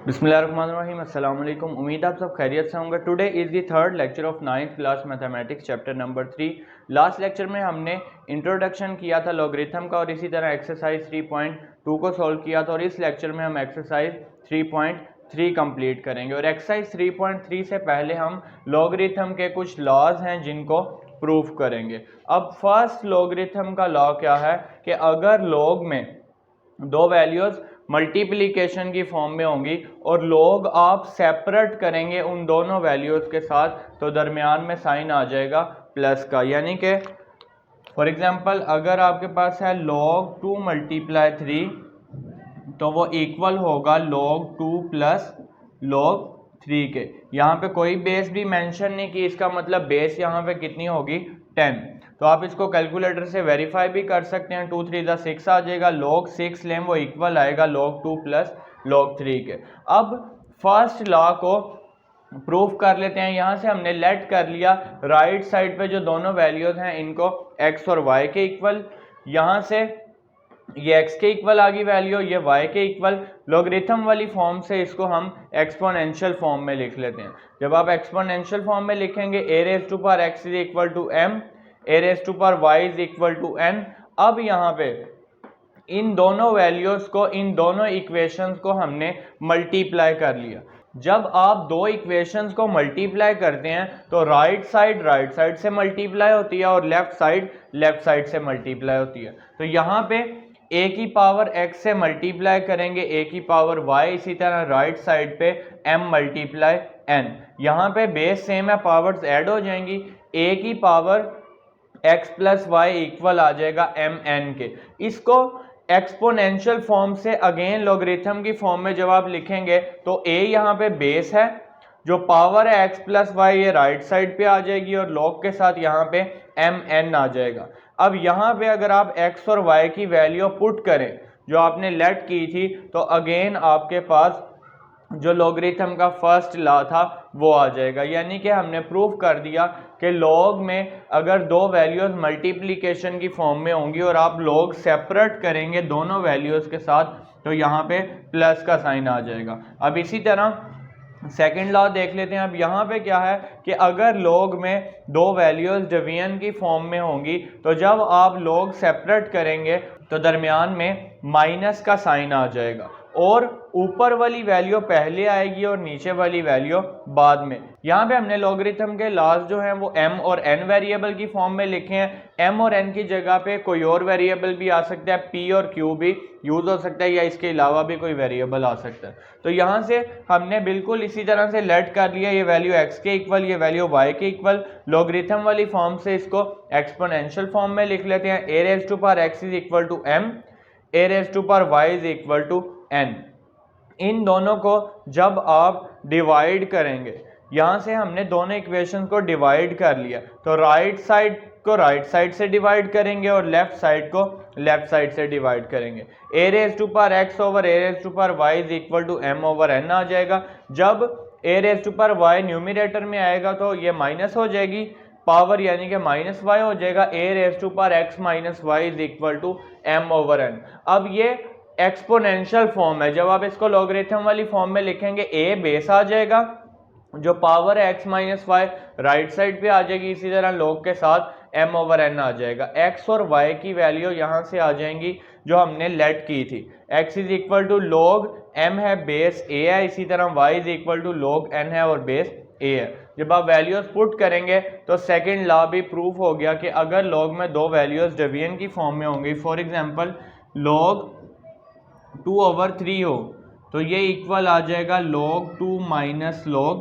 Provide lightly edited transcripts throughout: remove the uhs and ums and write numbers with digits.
बिस्मिल्लाहिर्रहमानिर्रहीम अस्सलाम वालेकुम। उम्मीद आप सब खैरियत से होंगे। Today is the third lecture of 9th class mathematics chapter number 3। Last lecture में हमने इंट्रोडक्शन किया था लॉगरिथम का और इसी तरह एक्सरसाइज 3.2 को सॉल्व किया था और इस लेक्चर में हम एक्सरसाइज 3.3 कंप्लीट करेंगे। और एक्सरसाइज 3.3 से पहले हम लॉगरिथम के कुछ लॉज हैं जिनको प्रूफ करेंगे। अब फर्स्ट लॉगरिथम का लॉ क्या है कि अगर लॉग में दो वैल्यूज मल्टीप्लिकेशन की फॉर्म में होंगी और लॉग आप सेपरेट करेंगे उन दोनों वैल्यूज के साथ तो दरमियान में साइन आ जाएगा प्लस का। यानी कि फॉर एग्जांपल अगर आपके पास है log 2 × 3 तो वो इक्वल होगा log 2 प्लस log 3 के। यहाँ पे कोई बेस भी मेंशन नहीं की, इसका मतलब बेस यहाँ पे कितनी होगी 10। तो आप इसको कैलकुलेटर से वेरीफाई भी कर सकते हैं। 2 3 6 आ जाएगा, log 6 लें वो इक्वल आएगा log 2 प्लस log 3 के। अब फर्स्ट लॉ को प्रूफ कर लेते हैं। यहाँ से हमने लेट कर लिया राइट साइड पे जो दोनों वैल्यूज हैं इनको x और y के इक्वल, यहाँ से ये x के इक्वल आ गई वैल्यू, ये y के इक्वल। लॉगरिथम वाली फॉर्म से इसको हम एक्सपोनेंशियल फॉर्म में लिख लेते हैं। जब आप एक्सपोनेंशियल फॉर्म में लिखेंगे a⁴x is equal to m, a⁴y is equal to n। अब यहाँ पे इन दोनों वैल्यूज को, इन दोनों इक्वेशंस को हमने मल्टीप्लाई कर लिया। जब आप दो इक्वेशंस को मल्टीप्लाई करते हैं तो राइट साइड से मल्टीप्लाई होती है और लेफ्ट साइड से मल्टीप्लाई होती है। तो यहाँ पे a की पावर x से मल्टीप्लाई करेंगे a की पावर y, इसी तरह राइट साइड पे m मल्टीप्लाई n। यहाँ पे बेस सेम है, पावर्स ऐड हो जाएंगी। a की power x plus y equal आ जाएगा m n के। इसको एक्सपोनेंशियल फॉर्म से अगेन लॉगरिथम की फॉर्म में जब आप लिखेंगे तो a यहाँ पे बेस है, जो पावर है x प्लस वाई ये राइट साइड पे आ जाएगी और लॉग के साथ यहाँ पे m n आ जाएगा। अब यहाँ पे अगर आप x और y की वैल्यू पुट करें जो आपने लेट की थी तो अगेन आपके पास जो लॉगरिथम का फर्स्ट लॉ था वो आ जाएगा। यानी कि हमने प्रूफ कर दिया कि लॉग में अगर दो वैल्यूज मल्टीप्लिकेशन की फॉर्म में होंगी और आप लॉग सेपरेट करेंगे दोनों वैल्यूज के साथ तो यहाँ पे प्लस का साइन आ जाएगा। अब इसी तरह सेकंड लॉ देख लेते हैं। अब यहाँ पे क्या है कि अगर लॉग में दो वैल्यूज डिवीजन की फॉर्म में होंगी तो जब आप लॉग सेपरेट करेंगे तो दरमियान में माइनस का साइन आ जाएगा और ऊपर वाली वैल्यू पहले आएगी और नीचे वाली वैल्यू बाद में। यहाँ पे हमने लॉगरिथम के लॉज जो हैं वो m और n वेरिएबल की फॉर्म में लिखे हैं। m और n की जगह पे कोई और वेरिएबल भी आ सकता है, p और q भी यूज हो सकता है या इसके अलावा भी कोई वेरिएबल आ सकता है। तो यहाँ से हमने बिल्कुल इसी तरह से लेट कर लिया ये वैल्यू x के इक्वल, ये वैल्यू y के इक्वल। लॉगरिथम वाली फॉर्म से इसको एक्सपोनेंशियल फॉर्म में लिख लेते हैं। a⁴x is equal to m, a⁴y is equal to n। इन दोनों को जब आप डिवाइड करेंगे, यहाँ से हमने दोनों इक्वेशन को डिवाइड कर लिया तो राइट साइड को राइट साइड से डिवाइड करेंगे और लेफ्ट साइड को लेफ्ट साइड से डिवाइड करेंगे। a⁴x over a⁴y is equal to m over n आ जाएगा। जब a⁴y न्यूमिनेटर में आएगा तो ये माइनस हो जाएगी पावर, यानी कि माइनस y हो जाएगा। a⁴x minus y is equal to m over n। अब ये एक्सपोनेंशियल फॉर्म है, जब आप इसको लॉगरिथम वाली फॉर्म में लिखेंगे a बेस आ जाएगा, जो पावर है x minus Y right side पे आ जाएगी, इसी तरह लॉग के साथ m ओवर n आ जाएगा। x और y की वैल्यू यहाँ से आ जाएंगी जो हमने लेट की थी। x is equal to log m है, बेस a है, इसी तरह y is equal to log n है और बेस a है। जब आप वैल्यूज पुट करेंगे तो सेकेंड लॉ भी प्रूफ हो गया कि अगर लॉग में दो वैल्यूज डिवीजन की फॉर्म में होंगी, फॉर एग्जाम्पल लॉग 2 ओवर 3 हो तो ये इक्वल आ जाएगा log 2 माइनस log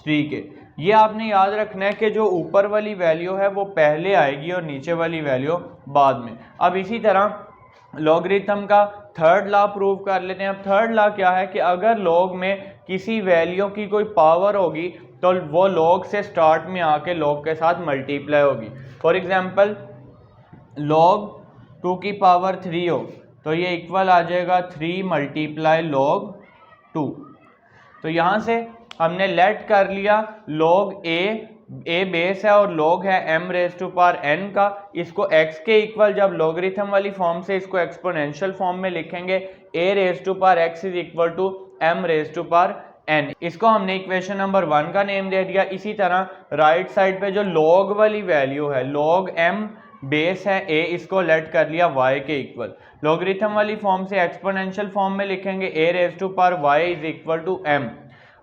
3 के। ये आपने याद रखना है कि जो ऊपर वाली वैल्यू है वो पहले आएगी और नीचे वाली वैल्यू बाद में। अब इसी तरह लॉगरिथम का थर्ड लॉ प्रूव कर लेते हैं। अब थर्ड लॉ क्या है कि अगर log में किसी वैल्यू की कोई पावर होगी तो वो log से स्टार्ट में आके log के साथ मल्टीप्लाई होगी। फॉर एग्जाम्पल log 2 की पावर 3 हो तो ये इक्वल आ जाएगा 3 मल्टीप्लाई log 2। तो यहाँ से हमने लेट कर लिया log a बेस है और log है m⁴n का। इसको x के इक्वल जब लॉगरिथम वाली फॉर्म से इसको एक्सपोनेंशियल फॉर्म में लिखेंगे a⁴x is equal to m raise to power n। इसको हमने इक्वेशन नंबर 1 का नेम दे दिया। इसी तरह राइट साइड पे जो log वाली वैल्यू है, log m बेस है a, इसको लेट कर लिया y के इक्वल। लॉगरिथम वाली फॉर्म से एक्सपोनेंशियल फॉर्म में लिखेंगे a raise to power y is equal to m।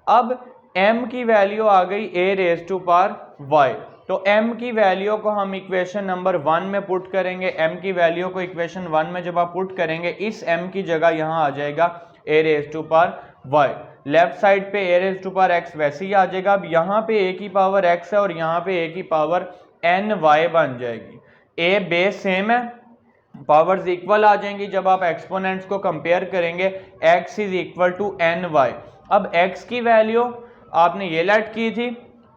अब m की वैल्यू आ गई a raise to power y, तो m की वैल्यू को हम इक्वेशन नंबर 1 में पुट करेंगे। m की वैल्यू को इक्वेशन 1 में जब आप पुट करेंगे, इस m की जगह यहाँ आ जाएगा a raise to power y। Left side पे a raise to power x वैसे ही आ जाएगा। अब यहाँ पे a की पावर x है और यहाँ पे a की पावर n y बन जाएगी। a बेस सेम है, पावर्स इक्वल आ जाएंगी। जब आप एक्सपोनेंट्स को कंपेयर करेंगे, x is equal to N Y. अब x की वैल्यू आपने ये लेट की थी,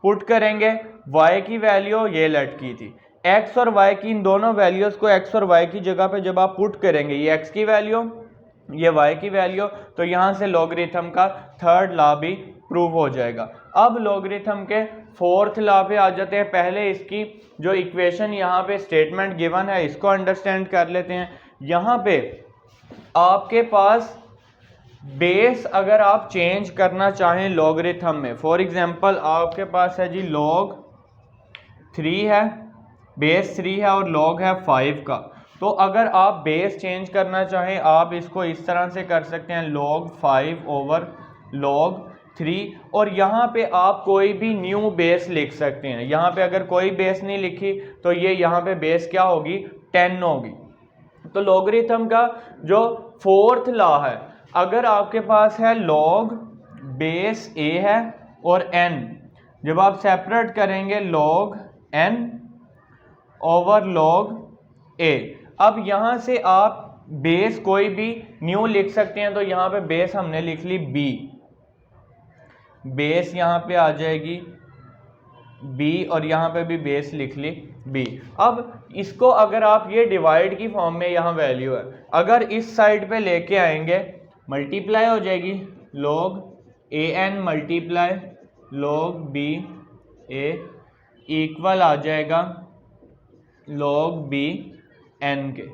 पुट करेंगे, y की वैल्यू ये लेट की थी। x और y की इन दोनों वैल्यूज को x और y की जगह पे जब आप पुट करेंगे, ये x की वैल्यू, ये y की वैल्यू, तो यहाँ से लॉगरिथम का थर्ड लॉ भी प्रूव हो जाएगा। अब लॉगरिथम के फोर्थ लॉ पे आ जाते हैं। पहले इसकी जो इक्वेशन यहाँ पे स्टेटमेंट गिवन है, इसको अंडरस्टैंड कर लेते हैं। यहाँ पे आपके पास बेस अगर आप चेंज करना चाहें लॉगरिथम में, फॉर एग्जांपल आपके पास है जी log 3 है, बेस 3 है और log है 5 का। तो अगर आप बेस चेंज करना चाहें, आप इसको इस तरह से कर सकते हैं, log 5 ओवर log 3, और यहाँ पे आप कोई भी न्यू बेस लिख सकते हैं। यहाँ पे अगर कोई बेस नहीं लिखी तो ये यहाँ पे बेस क्या होगी, 10 होगी। तो लॉगरिथम का जो फोर्थ लॉ है, अगर आपके पास है log बेस a है और n, जब आप सेपरेट करेंगे log n over log a, अब यहाँ से आप बेस कोई भी न्यू लिख सकते हैं। तो यहाँ पे बेस हमने लिख ली b, बेस यहाँ पे आ जाएगी b और यहाँ पे भी बेस लिख ली b। अब इसको अगर आप ये डिवाइड की फॉर्म में, यहाँ वैल्यू है, अगर इस साइड पे लेके आएंगे, मल्टीप्लाई हो जाएगी, log an multiply log b a equal आ जाएगा log b n के।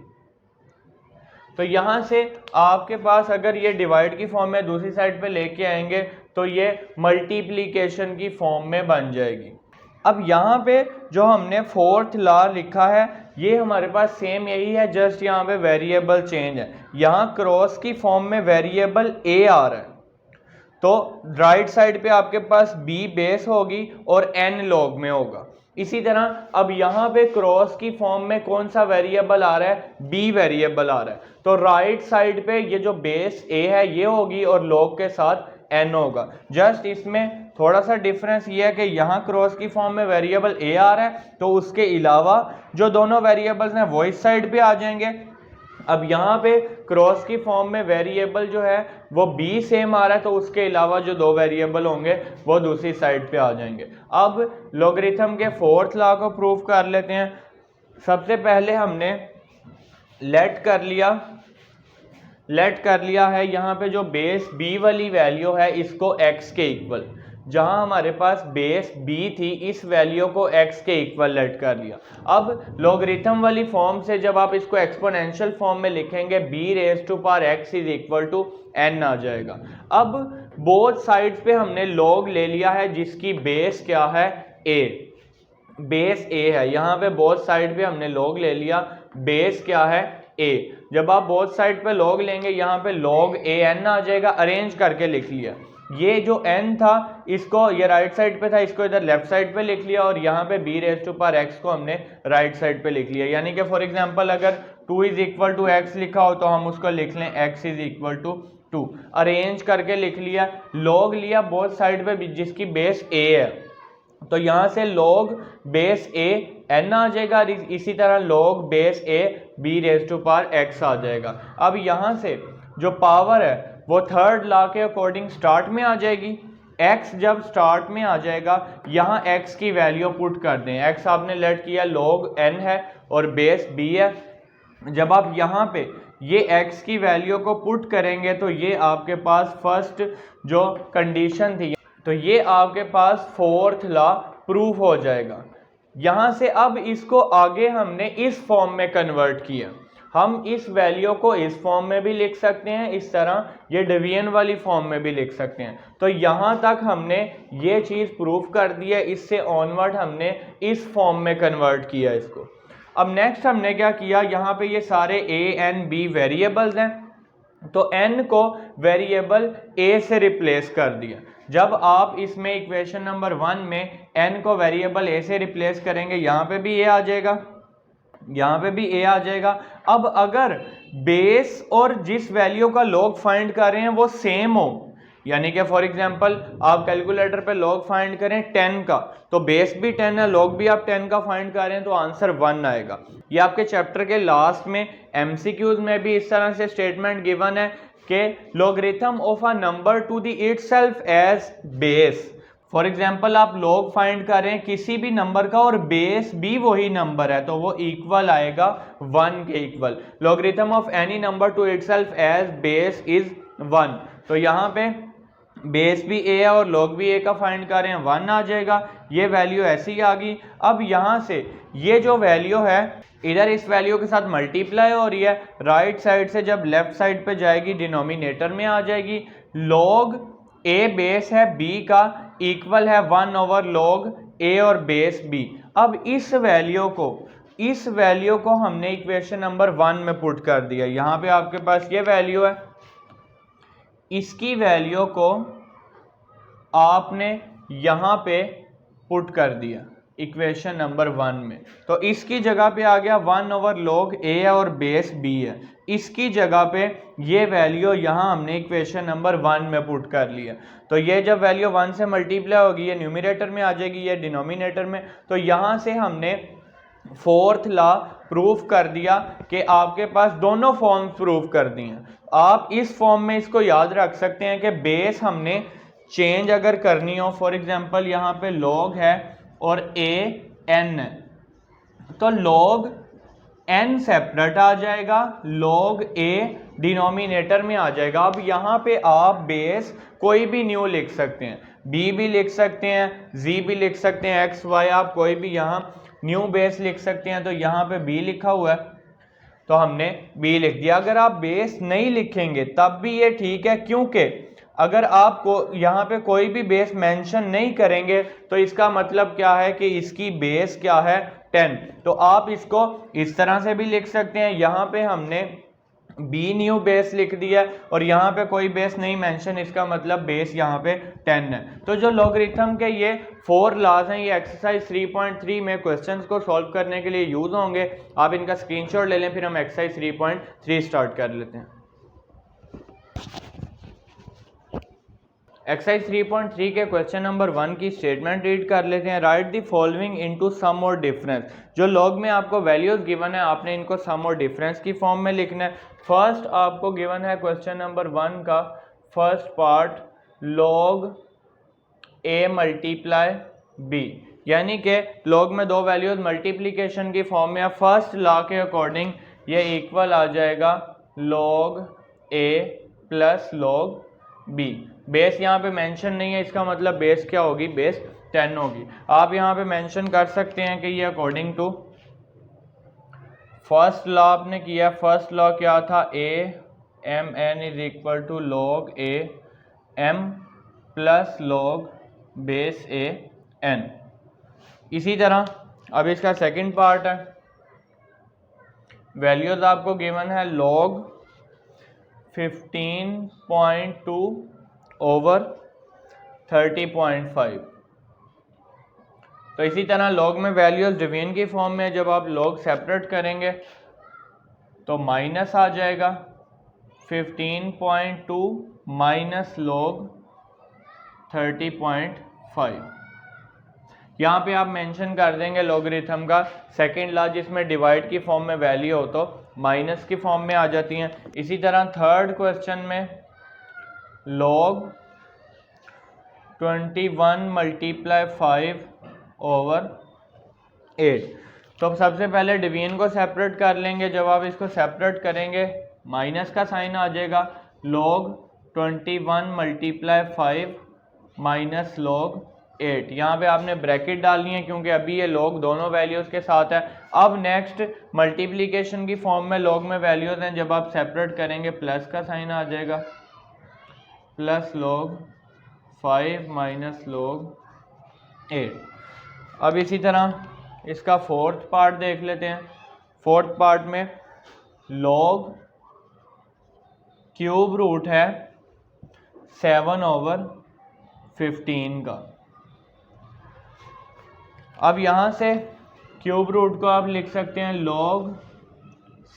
तो यहाँ से आपके पास अगर ये डिवाइड की फॉर्म में दूसरी साइड पे लेके आएंगे तो ये मल्टीप्लिकेशन की फॉर्म में बन जाएगी। अब यहाँ पे जो हमने फोर्थ लॉ लिखा है, ये हमारे पास सेम यही है, जस्ट यहाँ पे वेरिएबल चेंज है। यहाँ क्रॉस की फॉर्म में वेरिएबल a आ रहा है, तो राइट साइड पे आपके पास b बेस होगी और n log में होगा। इसी तरह अब यहाँ पे क्रॉस की फॉर्म में कौन सा वेरिएबल आ रहा है, b वेरिएबल आ रहा है, तो राइट साइड पे ये जो बेस a है ये होगी और log के साथ n होगा। जस्ट इसमें थोड़ा सा डिफरेंस ये है कि यहाँ क्रॉस की फॉर्म में वेरिएबल a आ रहा है, तो उसके अलावा जो दोनों वेरिएबल्स हैं वो इस साइड पे आ जाएंगे। अब यहाँ पे क्रॉस की फॉर्म में वेरिएबल जो है वो b सेम आ रहा है, तो उसके अलावा जो दो वेरिएबल होंगे वो दूसरी साइड पे आ जाएंगे। अब लॉगरिथम के फोर्थ लॉ को प्रूव कर लेते हैं। सबसे पहले हमने लेट कर लिया है यहाँ पे जो बेस b वाली वैल्यू है, इसको x के इक्वल, जहां हमारे पास बेस b थी, इस वैल्यू को x के इक्वल लेट कर लिया। अब लॉगरिथम वाली फॉर्म से जब आप इसको एक्सपोनेंशियल फॉर्म में लिखेंगे, b raise to power x is equal to n आ जाएगा। अब बोथ साइड्स पे हमने log ले लिया है, जिसकी बेस क्या है, a, बेस a है। यहाँ पे बोथ साइड पे हमने log ले लिया, बेस क्या है, a। जब आप बोथ साइड पे log लेंगे, यहाँ पे log a n आ जाएगा, अरेंज करके लिख लिया। ये जो n था, इसको ये राइट साइड पे था, इसको इधर लेफ्ट साइड पे लिख लिया, और यहाँ पे b raise to power x को हमने राइट साइड पे लिख लिया। यानी कि फॉर एग्जांपल अगर 2 इज इक्वल टू x लिखा हो तो हम उसको लिख लें x is equal to 2, arrange करके लिख लिया। log लिया बोथ साइड पे जिसकी बेस a है, तो यहाँ से log बेस a n आ जाएगा, इसी तरह log base a b raise to power x आ जाएगा। अब यहाँ से जो पावर है वो थर्ड लॉ के अकॉर्डिंग स्टार्ट में आ जाएगी। x जब स्टार्ट में आ जाएगा, यहाँ x की वैल्यू पुट कर दें। x आपने लेट किया log n है और बेस b है। जब आप यहाँ पे ये x की वैल्यू को पुट करेंगे तो ये आपके पास फर्स्ट जो कंडीशन थी, तो ये आपके पास फोर्थ लॉ प्रूफ हो जाएगा। यहाँ से अब इसको आगे हमने इस फॉर्म में कन्वर्ट किया। हम इस वैल्यू को इस फॉर्म में भी लिख सकते हैं, इस तरह ये डिवीजन वाली फॉर्म में भी लिख सकते हैं। तो यहाँ तक हमने ये चीज़ प्रूव कर दी है, इससे ऑनवर्ड हमने इस फॉर्म में कन्वर्ट किया इसको। अब नेक्स्ट हमने क्या किया, यहाँ पे ये सारे a n b वेरिएबल्स हैं, तो n को वेरिएबल a से रिप्लेस कर दिया। जब आप इसमें इक्वेशन नंबर 1 में n को वेरिएबल a से रिप्लेस करेंगे, यहाँ पे भी a आ जाएगा, यहाँ पे भी a आ जाएगा। अब अगर बेस और जिस वैल्यू का लॉग फाइंड कर रहे हैं वो सेम हो, यानी कि फॉर एग्जांपल आप कैलकुलेटर पे लॉग फाइंड करें 10 का, तो बेस भी 10 है, लॉग भी आप 10 का फाइंड कर रहे हैं, तो आंसर 1 आएगा। ये आपके चैप्टर के लास्ट में एमसीक्यूज में भी इस तरह से स्टेटमेंट गिवन है कि logarithm of a number to the itself as base. For example आप लॉग फाइंड कर रहे हैं किसी भी नंबर का और बेस भी वही नंबर है, तो वो इक्वल आएगा 1 के equal. Logarithm of any number to itself as base is 1, तो यहाँ पे बेस भी a है और लॉग भी a का फाइंड कर रहे हैं, 1 आ जाएगा। ये वैल्यू ऐसी आ गई। अब यहाँ से ये जो वैल्यू है इधर इस वैल्यू के साथ मल्टीप्लाई हो रही है, राइट साइड से जब लेफ्ट साइड पे जाएगी डिनोमिनेटर में आ जाएगी। लॉग a बेस है b का इक्वल है 1 ओवर लॉग a और बेस b। अब इस वैल्यू को हमने इक्वेशन नंबर 1 में पुट कर दिया। यहाँ पे आपके पास ये वैल्यू है, इसकी वैल्यू को आपने यहाँ पे पुट कर दिया इक्वेशन नंबर 1 में, तो इसकी जगह पे आ गया 1 ओवर लॉग a और बेस b है। इसकी जगह पे ये वैल्यू यहाँ हमने इक्वेशन नंबर 1 में पुट कर लिया, तो ये जब वैल्यू 1 से मल्टीप्लाई होगी ये न्यूमरेटर में आ जाएगी, ये डिनोमिनेटर में। तो यहाँ से हमने फोर्थ लॉ प्रूफ कर दिया कि आपके पास दोनों फॉर्म प्रूफ कर दी हैं। आप इस फॉर्म में इसको याद रख सकते हैं कि बेस हमने चेंज अगर करनी हो, फॉर एग्जांपल यहाँ पे लॉग है और a n है, तो log n सेपरेट आ जाएगा, log a डिनोमिनेटर में आ जाएगा। अब यहाँ पे आप बेस कोई भी न्यू लिख सकते हैं, b भी लिख सकते हैं, z भी लिख सकते हैं, x y आप कोई भी यहाँ न्यू बेस लिख सकते हैं। तो यहाँ पे b लिखा हुआ है तो हमने b लिख दिया। अगर आप बेस नहीं लिखेंगे तब भी ये ठीक है, क्योंकि अगर आपको यहाँ पे कोई भी बेस मेंशन नहीं करेंगे तो इसका मतलब क्या है कि इसकी बेस क्या है 10। तो आप इसको इस तरह से भी लिख सकते हैं, यहाँ पे हमने b न्यू बेस लिख दिया और यहाँ पे कोई बेस नहीं मेंशन, इसका मतलब बेस यहाँ पे 10 है। तो जो लॉगरिथम के ये 4 लॉज हैं ये एक्सरसाइज 3.3 में क्वेश्चंस को सॉल्व करने के लिए यूज होंगे। आप इनका स्क्रीनशॉट ले लें, फिर हम एक्सरसाइज 3.3 स्टार्ट कर लेते हैं। एक्सरसाइज 3.3 के क्वेश्चन नंबर 1 की स्टेटमेंट रीड कर लेते हैं। Right the following into some और डिफरेंस। जो लॉग में आपको वैल्यूज गिवन है आपने इनको सम और डिफरेंस की फॉर्म में लिखना है। फर्स्ट आपको गिवन है क्वेश्चन नंबर 1 का first part log a multiply b, यानी कि लॉग में दो वैल्यूज मल्टीप्लीकेशन की फॉर्म में है। फर्स्ट लॉ के अकॉर्डिंग ये इक्वल आ जाएगा log a plus log b। Base यहाँ पे मेंशन नहीं है, इसका मतलब बेस क्या होगी, बेस 10 होगी। आप यहाँ पे मेंशन कर सकते हैं कि ये अकॉर्डिंग टू फर्स्ट लॉ आपने किया। फर्स्ट लॉ क्या था, a m n is equal to log a m plus log base a n। इसी तरह अब इसका सेकंड पार्ट है, वैल्यूज आपको गिवन है लॉग 15.2 ओवर 30.5। तो इसी तरह लॉग में वैल्यूज डिवीजन की फॉर्म में, जब आप लॉग सेपरेट करेंगे तो माइनस आ जाएगा 15.2 माइनस लॉग 30.5। यहाँ पे आप मेंशन कर देंगे लॉगरिथम का सेकेंड लॉ, जिसमें डिवाइड की फॉर्म में वैल्यू हो तो माइनस की फॉर्म में आ जाती हैं। इसी तरह थर्ड क्वेश्चन में लॉग 21 मल्टीप्लाई 5 ओवर 8। तो सबसे पहले डिवीजन को सेपरेट कर लेंगे। जब आप इसको सेपरेट करेंगे माइनस का साइन आ जाएगा, लॉग 21 मल्टीप्लाई 5 माइनस लॉग 8। यहाँ पे आपने ब्रैकेट डालनी है क्योंकि अभी ये log दोनों वैल्यूज़ के साथ है। अब नेक्स्ट मल्टीप्लिकेशन की फॉर्म में log में वैल्यूज़ हैं, जब आप सेपरेट करेंगे प्लस का साइन आ जाएगा, प्लस log 5 माइनस log 8। अब इसी तरह इसका फोर्थ पार्ट देख लेते हैं। फोर्थ पार्ट में log क्यूब रूट है 7/15 का। अब यहाँ से क्यूब रूट को आप लिख सकते हैं log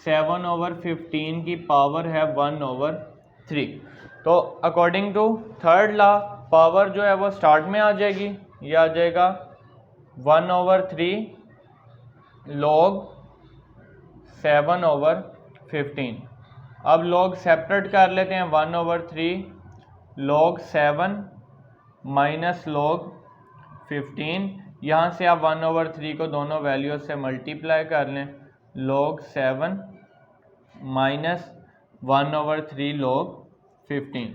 7/15 की पावर है 1/3। तो according to third law power जो है वो स्टार्ट में आ जाएगी, ये आ जाएगा 1/3 log 7/15। अब log सेपरेट कर लेते हैं, 1/3 log 7 माइनस log 15। यहाँ से आप 1/3 को दोनों वैल्यूज से मल्टीप्लाई कर लें, log 7 माइनस 1/3 log 15।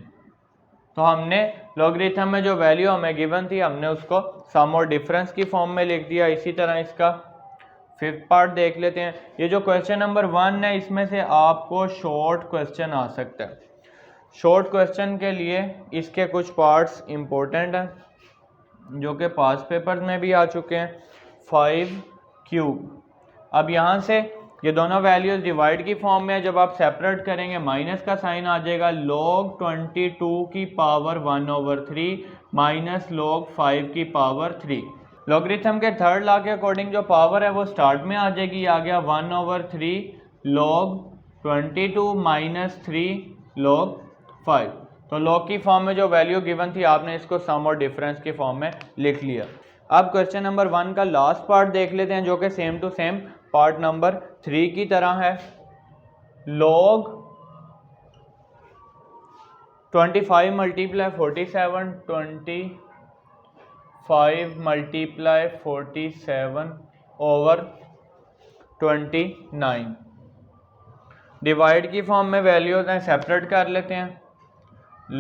तो हमने लॉगरिथम में जो वैल्यू हमें गिवन थी हमने उसको सम और डिफरेंस की फॉर्म में लिख दिया। इसी तरह इसका फिफ्थ पार्ट देख लेते हैं। ये जो क्वेश्चन नंबर 1 है इसमें से आपको शॉर्ट क्वेश्चन आ सकता है। शॉर्ट क्वेश्चन के लिए इसके कुछ पार्ट्स इम्पोर्टेंट हैं जो कि पास पेपर में भी आ चुके हैं। 5 क्यूब, अब यहाँ से ये दोनों वैल्यूज डिवाइड की फॉर्म में है, जब आप सेपरेट करेंगे माइनस का साइन आ जाएगा, log 22 की पावर 1/3 माइनस log 5 की पावर 3। लॉगरिथम के थर्ड लॉ के अकॉर्डिंग जो पावर है वो स्टार्ट में आ जाएगी, आ गया 1/3 log 22 माइनस 3 log 5। तो log की फॉर्म में जो वैल्यू गिवन थी आपने इसको सम और डिफरेंस की फॉर्म में लिख लिया। अब क्वेश्चन नंबर 1 का लास्ट पार्ट देख लेते हैं जो कि same to same part number 3 की तरह है। log 25 multiply 47, 25 multiply 47 over 29। Divide की फॉर्म में वैल्यूज हैं, सेपरेट कर लेते हैं।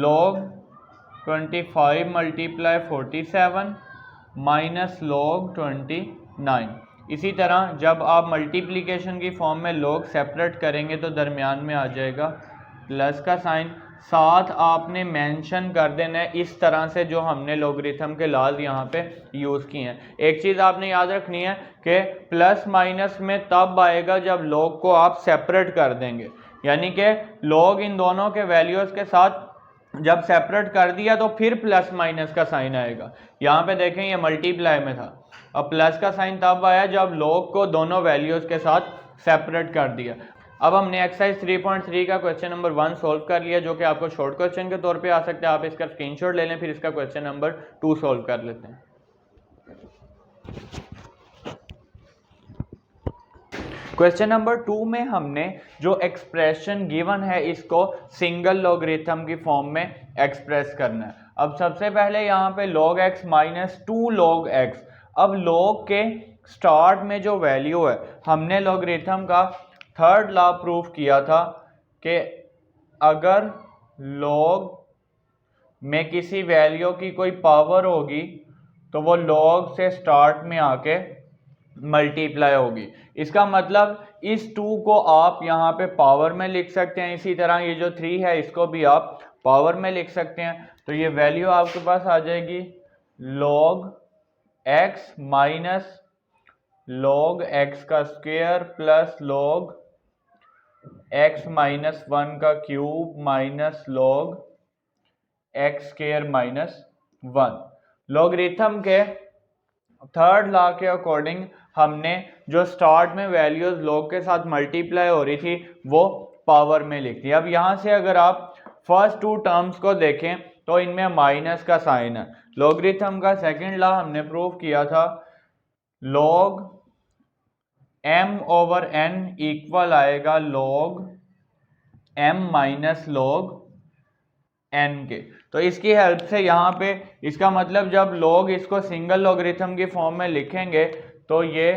log 25 multiply 47 minus log 29। इसी तरह जब आप मल्टीप्लिकेशन की फॉर्म में log सेपरेट करेंगे तो दरमियान में आ जाएगा प्लस का साइन। साथ आपने मेंशन कर देना है इस तरह से जो हमने लॉगरिथम के लॉज यहाँ पे यूज़ किए हैं। एक चीज़ आपने याद रखनी है कि प्लस माइनस में तब आएगा जब log को आप सेपरेट कर देंगे, यानी कि log इन दोनों के वैल्यूज़ के साथ जब सेपरेट कर दिया तो फिर प्लस माइनस का साइन आएगा। यहाँ पे देखें ये मल्टीप्लाई में था, अब प्लस का साइन तब आया जब log को दोनों वैल्यूज़ के साथ सेपरेट कर दिया। अब हमने एक्सरसाइज 3.3 का क्वेश्चन नंबर 1 सोल्व कर लिया जो कि आपको शॉर्ट क्वेश्चन के तौर पे आ सकता है। आप इसका स्क्रीनशॉट ले लें, फिर इसका क्वेश्चन नंबर 2 सोल्व कर लेते हैं। क्वेश्चन नंबर 2 में हमने जो एक्सप्रेशन गिवन है इसको सिंगल लॉगरिथम की फॉर्म में एक्सप्रेस करना है। अब सबसे पहले यहाँ पे log x minus 2 log x। अब log के स्टार्ट में जो वैल्यू है हमने लॉगरिथम का थर्ड लॉ प्रूफ किया था कि अगर log में किसी वैल्यू की कोई पावर होगी तो वो log से स्टार्ट में आके मल्टीप्लाई होगी। इसका मतलब इस 2 को आप यहाँ पे पावर में लिख सकते हैं, इसी तरह ये जो 3 है इसको भी आप पावर में लिख सकते हैं। तो ये वैल्यू आपके पास आ जाएगी log x minus log x का square plus log x minus 1 का cube minus log x square minus 1। Logarithm के थर्ड लॉ के अकॉर्डिंग हमने जो स्टार्ट में वैल्यूज log के साथ मल्टीप्लाई हो रही थी वो पावर में लिख दी। अब यहाँ से अगर आप फर्स्ट 2 टर्म्स को देखें तो इनमें माइनस का साइन है। लॉगरिथम का सेकंड लॉ हमने प्रूव किया था, log m over n equal आएगा log m minus log n के। तो इसकी हेल्प से यहाँ पे इसका मतलब जब log इसको सिंगल लॉगरिथम की फॉर्म में लिखेंगे तो ये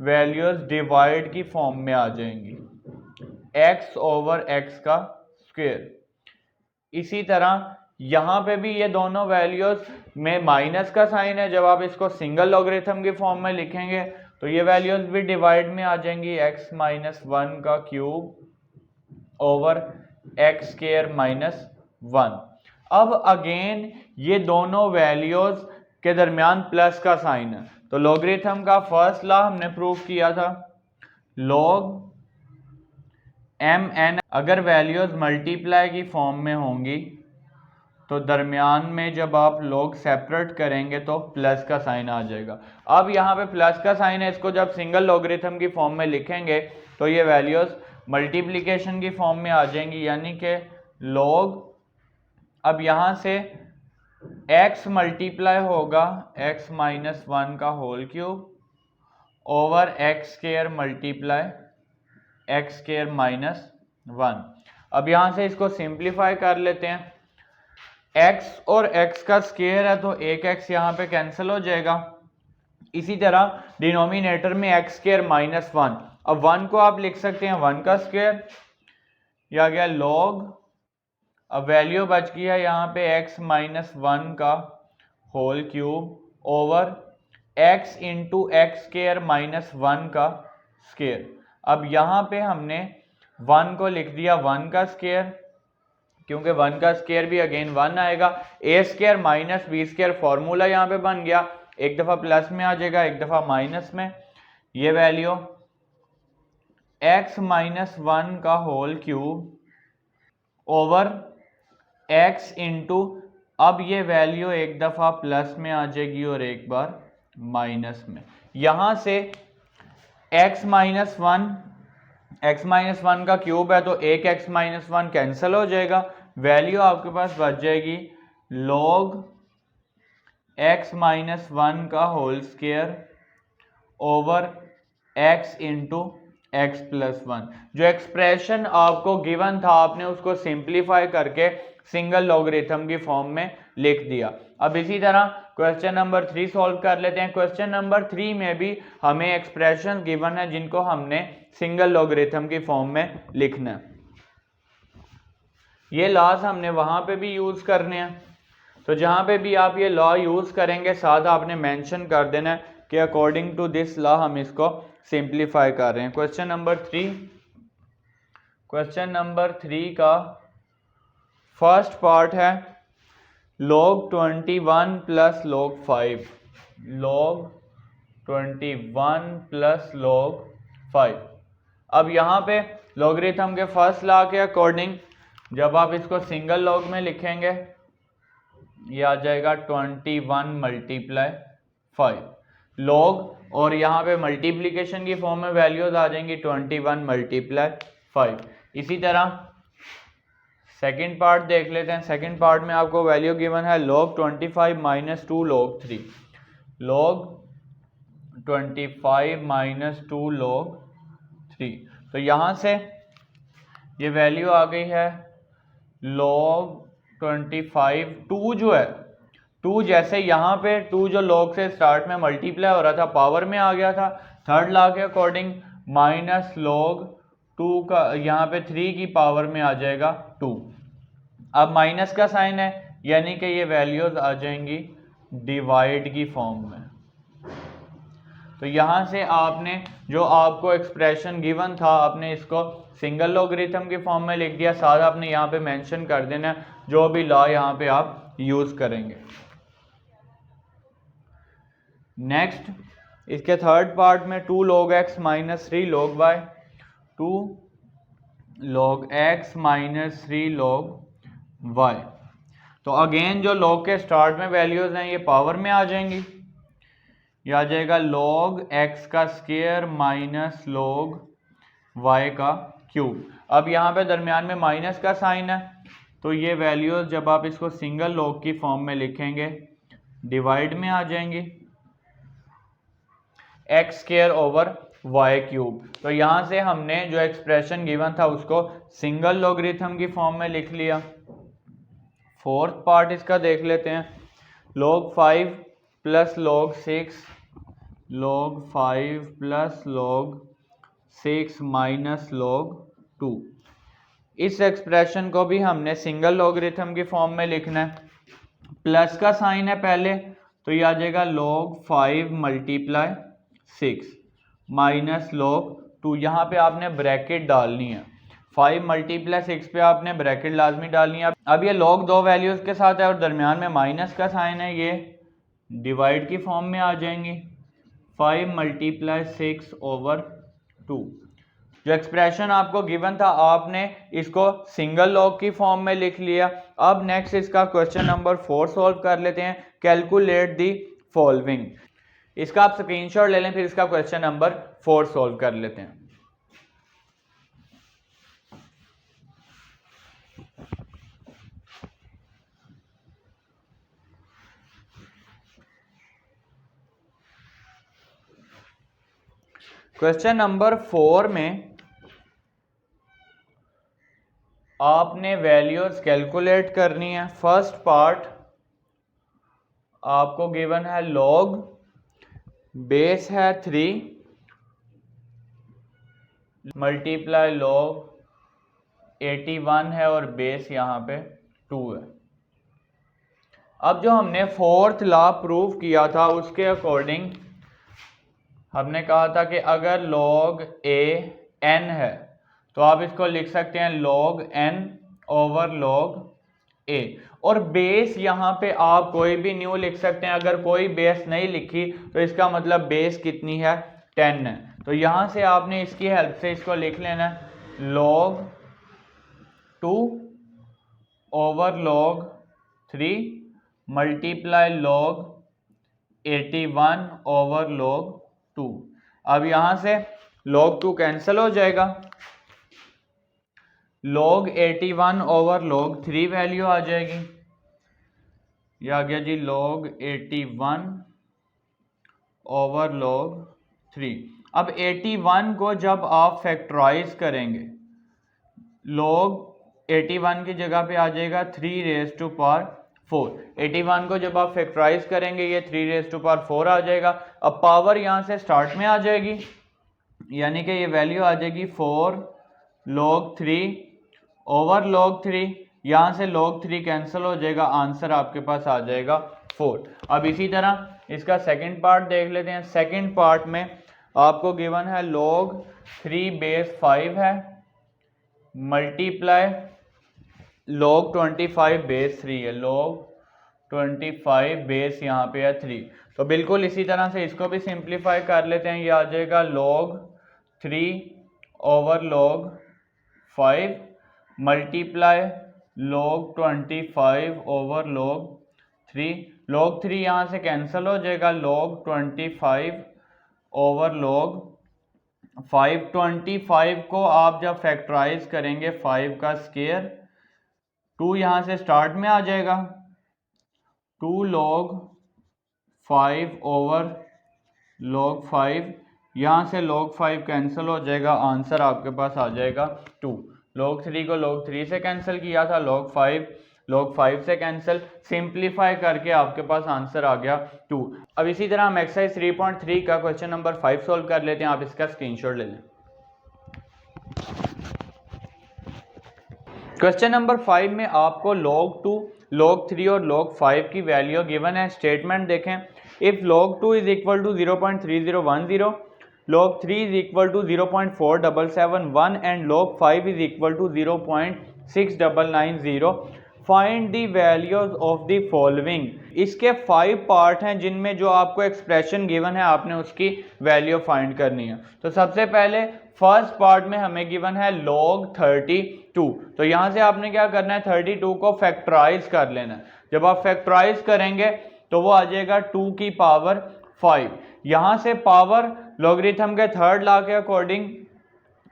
वैल्यूज डिवाइड की फॉर्म में आ जाएंगी, x ओवर x का स्क्वायर। इसी तरह यहाँ पे भी ये दोनों वैल्यूज में माइनस का साइन है, जब आप इसको सिंगल लॉगरिथम के फॉर्म में लिखेंगे तो ये वैल्यूज भी डिवाइड में आ जाएंगी, x माइनस 1 का cube over x square minus 1। अब अगेन ये दोनों वैल्यूज के दरमियान प्लस का साइन है, तो लॉगरिथम का फर्स्ट लॉ हमने प्रूव किया था, log mn अगर वैल्यूज मल्टीप्लाई की फॉर्म में होंगी तो दरमियान में जब आप log सेपरेट करेंगे तो प्लस का साइन आ जाएगा। अब यहाँ पे प्लस का साइन है, इसको जब सिंगल लॉगरिथम की फॉर्म में लिखेंगे तो ये वैल्यूज मल्टीप्लिकेशन की फॉर्म में आ जाएंगी, यानी कि log, अब यहाँ से x मल्टीप्लाई होगा x माइनस 1 का whole cube over x square multiply x square minus 1। अब यहाँ से इसको सिंप्लीफाई कर लेते हैं, x और x का स्क्वायर है तो एक x यहाँ पे कैंसिल हो जाएगा। इसी तरह डिनोमिनेटर में x स्क्वायर माइनस 1, अब 1 को आप लिख सकते हैं 1 का स्क्वायर, यह आ गया log, अब वैल्यू बच गया यहाँ पे x माइनस 1 का whole cube over x into x square minus 1 का स्क्वायर। अब यहाँ पे हमने 1 को लिख दिया 1 का स्क्वायर, क्योंकि 1 का स्क्वायर भी अगेन 1 आएगा, A square minus B square formula यहाँ पे बन गया, एक दफ़ा प्लस में आ जाएगा एक दफ़ा माइनस में। ये वैल्यू x माइनस 1 का whole cube over x into, अब ये वैल्यू एक दफ़ा प्लस में आ जाएगी और एक बार माइनस में। यहाँ से x माइनस 1 का क्यूब है तो एक x माइनस 1 कैंसिल हो जाएगा, वैल्यू आपके पास बच जाएगी log x माइनस 1 का whole square over x into x plus 1। जो एक्सप्रेशन आपको गिवन था आपने उसको सिंप्लीफाई करके सिंगल लॉगरिथम की फॉर्म में लिख दिया। अब इसी तरह क्वेश्चन नंबर 3 सॉल्व कर लेते हैं। क्वेश्चन नंबर 3 में भी हमें एक्सप्रेशन गिवन है जिनको हमने सिंगल लॉगरिथम की फॉर्म में लिखना है। ये लॉज हमने वहां पे भी यूज करने हैं, तो जहां पे भी आप ये लॉ यूज करेंगे साथ आपने मेंशन कर देना है कि अकॉर्डिंग टू दिस लॉ हम इसको सिंप्लीफाई कर रहे हैं। क्वेश्चन नंबर 3 का फर्स्ट पार्ट है log 21 plus log 5, log 21 plus log 5। अब यहाँ पे लॉगरिथम के फर्स्ट लॉ के अकॉर्डिंग जब आप इसको सिंगल लॉग में लिखेंगे ये आ जाएगा 21 मल्टीप्लाई 5 log, और यहाँ पे मल्टीप्लिकेशन की फॉर्म में वैल्यूज आ जाएंगी 21 मल्टीप्लाई 5। इसी तरह सेकंड पार्ट देख लेते हैं। सेकंड पार्ट में आपको वैल्यू गिवन है log 25 minus 2 log 3, log 25 minus 2 log 3। तो यहाँ से ये वैल्यू आ गई है log 25, 2 जो है 2 जैसे यहाँ पे 2 जो log से स्टार्ट में मल्टीप्लाई हो रहा था पावर में आ गया था, थर्ड लॉ के अकॉर्डिंग माइनस log 2 का यहाँ पे 3 की पावर में आ जाएगा 2। अब माइनस का साइन है यानी कि ये वैल्यूज आ जाएंगी डिवाइड की फॉर्म में। तो यहाँ से आपने जो आपको एक्सप्रेशन गिवन था आपने इसको सिंगल लॉगरिथम की फॉर्म में लिख दिया, साथ आपने यहाँ पे मेंशन कर देना जो भी लॉ यहाँ पे आप यूज करेंगे। नेक्स्ट इसके थर्ड पार्ट में 2 log x minus 3 log y, 2 log x minus 3 log y। तो अगेन जो log के स्टार्ट में वैल्यूज हैं ये पावर में आ जाएंगी, ये आ जाएगा log x का स्क्वायर माइनस log y का क्यूब। अब यहाँ पे दरमियान में माइनस का साइन है तो ये वैल्यूज जब आप इसको सिंगल log की फॉर्म में लिखेंगे डिवाइड में आ जाएंगी x square over y cube. तो यहाँ से हमने जो एक्सप्रेशन गिवन था उसको सिंगल लॉगरिथम की फॉर्म में लिख लिया। फोर्थ पार्ट इसका देख लेते हैं, log 5 plus log 6, log 5 plus log 6 minus log 2। इस एक्सप्रेशन को भी हमने सिंगल लॉगरिथम की फॉर्म में लिखना है। प्लस का साइन है पहले, तो ये आ जाएगा log 5 मल्टीप्लाई 6 माइनस log 2। यहाँ पे आपने ब्रैकेट डालनी है, 5 मल्टीप्लाई 6 पे आपने ब्रैकेट लाजमी डालनी है। अब ये log दो वैल्यूज के साथ है और दरमियान में माइनस का साइन है, ये डिवाइड की फॉर्म में आ जाएंगी। 5 मल्टीप्लाई 6 ओवर 2। जो एक्सप्रेशन आपको गिवन था आपने इसको सिंगल लॉग की फॉर्म में लिख लिया। अब नेक्स्ट इसका क्वेश्चन नंबर 4 सॉल्व कर लेते हैं। Calculate the following. इसका आप स्क्रीनशॉट ले लें, फिर इसका क्वेश्चन नंबर 4 सॉल्व कर लेते हैं। क्वेश्चन नंबर 4 में आपने वैल्यूज कैलकुलेट करनी है। फर्स्ट पार्ट आपको गिवन है log, बेस है 3 मल्टीप्लाई log 81 है और बेस यहाँ पे 2 है। अब जो हमने फोर्थ लॉ प्रूव किया था उसके अकॉर्डिंग हमने कहा था कि अगर log a n है तो आप इसको लिख सकते हैं log n over log a, और बेस यहाँ पे आप कोई भी न्यू लिख सकते हैं। अगर कोई बेस नहीं लिखी तो इसका मतलब बेस कितनी है, 10 है। तो यहाँ से आपने इसकी हेल्प से इसको लिख लेना है log 2 over log 3 multiply log 81 over log 2। अब यहां से log 2 कैंसिल हो जाएगा, log 81 ओवर log 3 वैल्यू आ जाएगी। ये आ गया जी log 81 ओवर log 3। अब 81 को जब आप फैक्टराइज करेंगे, log 81 की जगह पे आ जाएगा 3 रेज टू पावर 4। 81 को जब आप फैक्टराइज करेंगे ये 3 रेज टू पावर 4 आ जाएगा। अब पावर यहाँ से स्टार्ट में आ जाएगी, यानी कि ये वैल्यू आ जाएगी 4 log 3 ओवर log 3। यहाँ से log 3 कैंसिल हो जाएगा, आंसर आपके पास आ जाएगा 4। अब इसी तरह इसका सेकंड पार्ट देख लेते हैं। सेकंड पार्ट में आपको गिवन है log 3 बेस 5 है मल्टीप्लाई log 25 बेस 3 है, log 25 बेस यहाँ पे है 3। तो बिल्कुल इसी तरह से इसको भी सिंप्लीफाई कर लेते हैं। ये आ जाएगा log 3 over log 5 multiply log 25 over log 3। log 3 यहाँ से कैंसिल हो जाएगा, log 25 ओवर log 5। 25 को आप जब फैक्टराइज करेंगे 5 का स्क्वायर, 2 यहाँ से स्टार्ट में आ जाएगा, 2 log 5 ओवर log 5। यहाँ से log 5 कैंसिल हो जाएगा, आंसर आपके पास आ जाएगा 2। log 3 को log 3 से कैंसिल किया था, log 5 से कैंसिल, सिंप्लीफाई करके आपके पास आंसर आ गया 2। अब इसी तरह हम एक्सरसाइज 3.3 का क्वेश्चन नंबर 5 सोल्व कर लेते हैं। आप इसका स्क्रीनशॉट ले लें। क्वेश्चन नंबर 5 में आपको log 2, log 3 और log 5 की वैल्यू गिवन है। स्टेटमेंट देखें, if log 2 is equal to 0.3010, log 3 is equal to 0.4771 and log 5 is equal to 0.6990, find the values of the following. इसके 5 पार्ट हैं जिनमें जो आपको एक्सप्रेशन गिवन है आपने उसकी वैल्यू फाइंड करनी है। तो सबसे पहले फर्स्ट पार्ट में हमें गिवन है log 32। तो यहाँ से आपने क्या करना है, 32 को फैक्टराइज कर लेना है। जब आप फैक्टराइज करेंगे तो वो आ जाएगा 2 की पावर 5। यहाँ से पावर लॉगरिथम के थर्ड लॉ के अकॉर्डिंग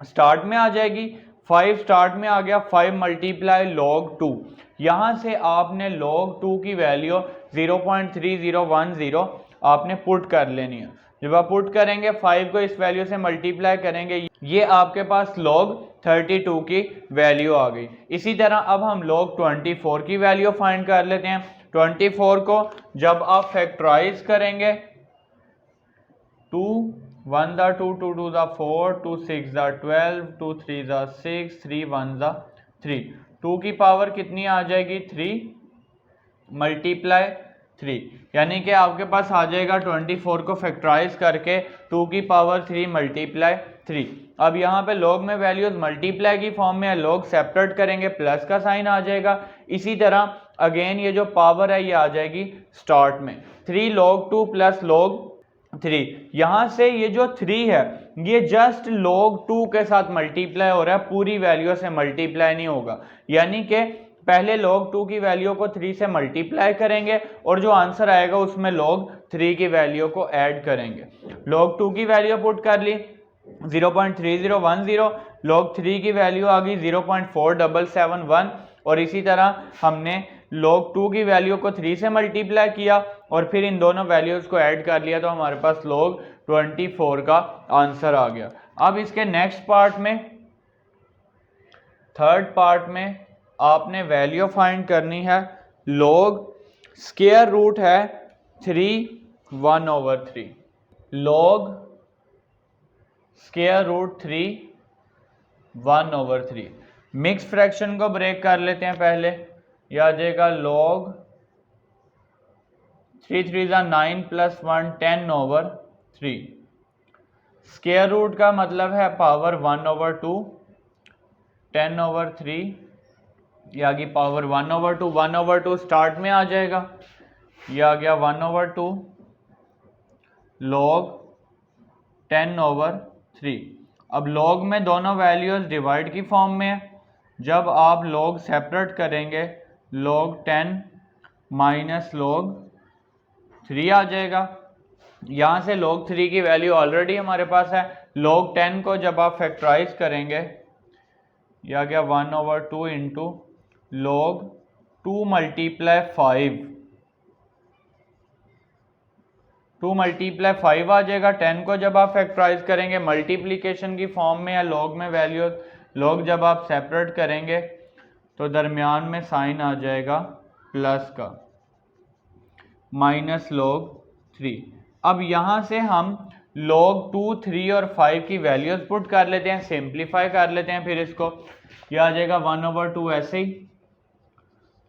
स्टार्ट में आ जाएगी, 5 स्टार्ट में आ गया, 5 मल्टीप्लाई log 2। यहाँ से आपने log 2 की वैल्यू 0.3010 आपने पुट कर लेनी है। जब आप पुट करेंगे 5 को इस वैल्यू से मल्टीप्लाई करेंगे, ये आपके पास log 32 की वैल्यू आ गई। इसी तरह अब हम log 24 की वैल्यू फाइंड कर लेते हैं। 24 को जब आप फैक्टराइज करेंगे, 2 1 2 2 2 4 2 6 12 2 3 6 3 1 3 3। 2 की पावर कितनी आ जाएगी 3 मल्टीप्लाई 3, यानी कि आपके पास आ जाएगा 24 को फैक्टराइज करके 2 की पावर 3 मल्टीप्लाई 3। अब यहाँ पे लॉग में वैल्यूज मल्टीप्लाई की फॉर्म में है, लॉग सेपरेट करेंगे प्लस का साइन आ जाएगा। इसी तरह अगेन ये जो पावर है ये आ जाएगी स्टार्ट में 3 log 2 प्लस log 3। यहाँ से ये जो 3 है ये जस्ट log 2 के साथ मल्टीप्लाई हो रहा है, पूरी वैल्यू से मल्टीप्लाई नहीं होगा। यानी कि पहले log 2 की वैल्यू को 3 से मल्टीप्लाई करेंगे और जो आंसर आएगा उसमें log 3 की वैल्यू को ऐड करेंगे। log 2 की वैल्यू पुट कर ली 0.3010, log 3 की वैल्यू आ गई 0.4771 और इसी तरह हमने log 2 की वैल्यू को 3 से मल्टीप्लाई किया और फिर इन दोनों वैल्यूज को ऐड कर लिया तो हमारे पास log 24 का आंसर आ गया। अब इसके नेक्स्ट पार्ट में, थर्ड पार्ट में आपने वैल्यू फाइंड करनी है log स्क्वायर रूट है 3 1/3, log square root 3 1/3। Mix fraction को ब्रेक कर लेते हैं पहले, यह आ जाएगा log 3 3 9 + 1 10/3। स्क्वायर रूट का मतलब है पावर 1/2, 10/3 ये आ गई पावर 1/2, 1/2 स्टार्ट में आ जाएगा, ये आ गया 1/2 log 10/3। अब log में दोनों वैल्यूज डिवाइड की फॉर्म में है, जब आप log सेपरेट करेंगे log 10 माइनस log 3 आ जाएगा। यहाँ से log 3 की वैल्यू ऑलरेडी हमारे पास है, log 10 को जब आप फैक्टराइज करेंगे यह आ गया 1/2 इंटू log 2 × 5, 2 × 5 आ जाएगा। 10 को जब आप फैक्टराइज करेंगे मल्टीप्लिकेशन की फॉर्म में या लॉग में वैल्यू, लॉग जब आप सेपरेट करेंगे तो दरमियान में साइन आ जाएगा प्लस का, माइनस log 3। अब यहाँ से हम log 2 3 और 5 की वैल्यूज पुट कर लेते हैं, सिंप्लीफाई कर लेते हैं। फिर इसको यह आ जाएगा 1/2 ऐसे ही,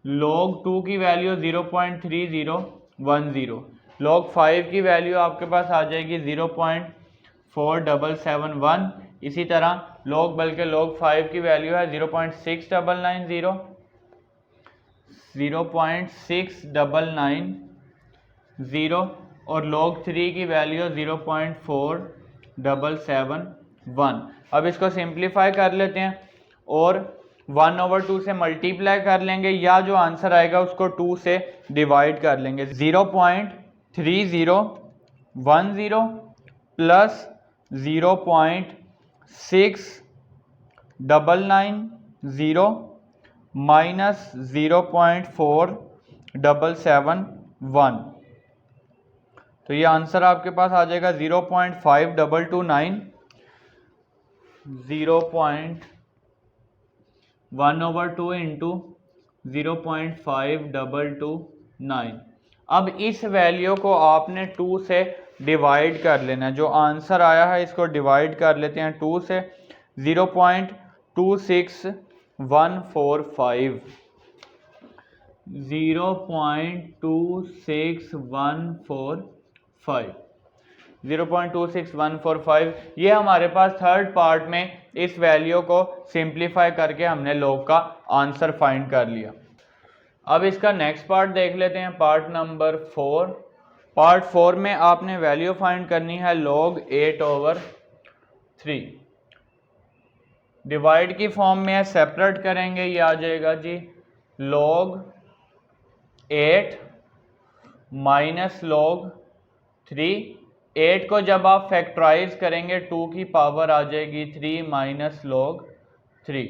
log 2 की वैल्यू 0.3010, log 5 की वैल्यू आपके पास आ जाएगी 0.4771। इसी तरह log 5 की वैल्यू है 0.6990, 0.6990 और log 3 की वैल्यू 0.4771। अब इसको सिंप्लीफाई कर लेते हैं और 1/2 से मल्टीप्लाई कर लेंगे या जो आंसर आएगा उसको 2 से डिवाइड कर लेंगे। 0.3010 प्लस 0.6990 माइनस 0.4771, तो ये आंसर आपके पास आ जाएगा 0.5229, 1/2 इंटू 0.5229। अब इस वैल्यू को आपने 2 से डिवाइड कर लेना है, जो आंसर आया है इसको डिवाइड कर लेते हैं 2 से, 0.26145, 0.26145 ये हमारे पास थर्ड पार्ट में इस वैल्यू को सिंप्लीफाई करके हमने log का आंसर फाइंड कर लिया। अब इसका नेक्स्ट पार्ट देख लेते हैं, पार्ट नंबर 4। पार्ट 4 में आपने वैल्यू फाइंड करनी है log 8/3। डिवाइड की फॉर्म में है, सेपरेट करेंगे, ये आ जाएगा जी log 8 माइनस log 3। 8 को जब आप फैक्टराइज करेंगे 2 की पावर आ जाएगी 3 माइनस log 3।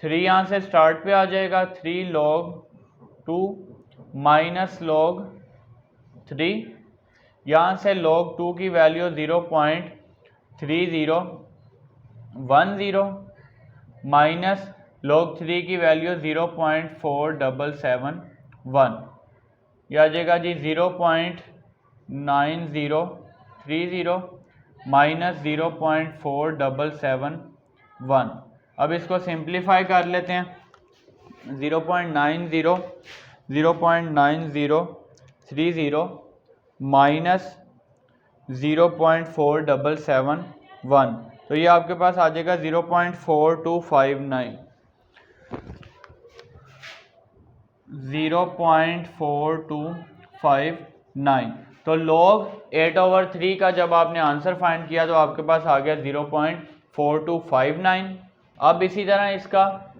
3 यहाँ से स्टार्ट पे आ जाएगा, 3 log 2 माइनस log 3। यहाँ से log 2 की वैल्यू 0.3010 माइनस log 3 की वैल्यू 0.4771, यह आ जाएगा जी 0.9030 माइनस 0.4771। अब इसको सिंप्लीफाई कर लेते हैं। 0.9030 माइनस 0.4771, तो ये आपके पास आ जाएगा 0.4259। 0.4259। तो log 8/3 का जब आपने आंसर फाइंड किया तो आपके पास आ गया 0.4259। अब इसी तरह इसका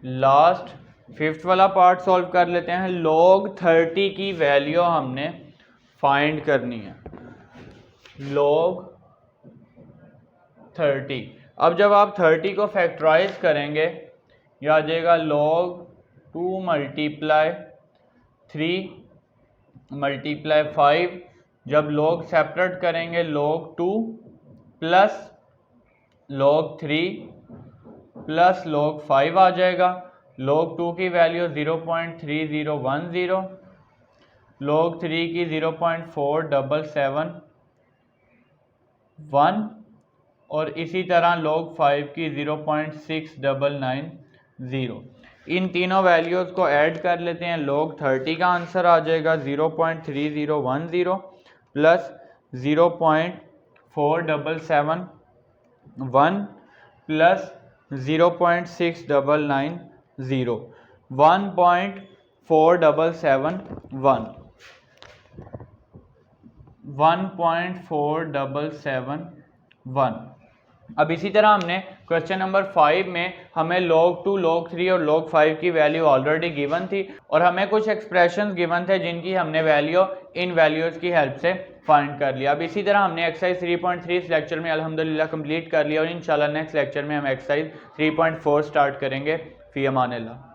लास्ट फिफ्थ वाला पार्ट सॉल्व कर लेते हैं। log 30 की वैल्यू हमने फाइंड करनी है। log 30, अब जब आप 30 को फैक्टराइज करेंगे ये आ जाएगा log 2 मल्टीप्लाई 3 मल्टीप्लाई 5। जब log सेपरेट करेंगे log 2 plus log 3 plus log 5 आ जाएगा। log 2 की वैल्यू 0.3010, log 3 की 0.4771 और इसी तरह log 5 की 0.6990। इन तीनों वैल्यूज़ को ऐड कर लेते हैं। log 30 का आंसर आ जाएगा 0.3010 प्लस 0.4771 प्लस 0.6990, 1.4771। अब इसी तरह हमने क्वेश्चन नंबर 5 में हमें log 2, log 3 और log 5 की वैल्यू ऑलरेडी गिवन थी और हमें कुछ एक्सप्रेशंस गिवन थे जिनकी हमने वैल्यू इन वैल्यूज़ की हेल्प से फाइंड कर लिया। अब इसी तरह हमने एक्सरसाइज 3.3 इस लेक्चर में अल्हम्दुलिल्लाह कंप्लीट कर लिया और इंशाल्लाह नेक्स्ट लेक्चर में हम एक्सरसाइज 3.4 स्टार्ट करेंगे। फ़ी अमानिल्लाह।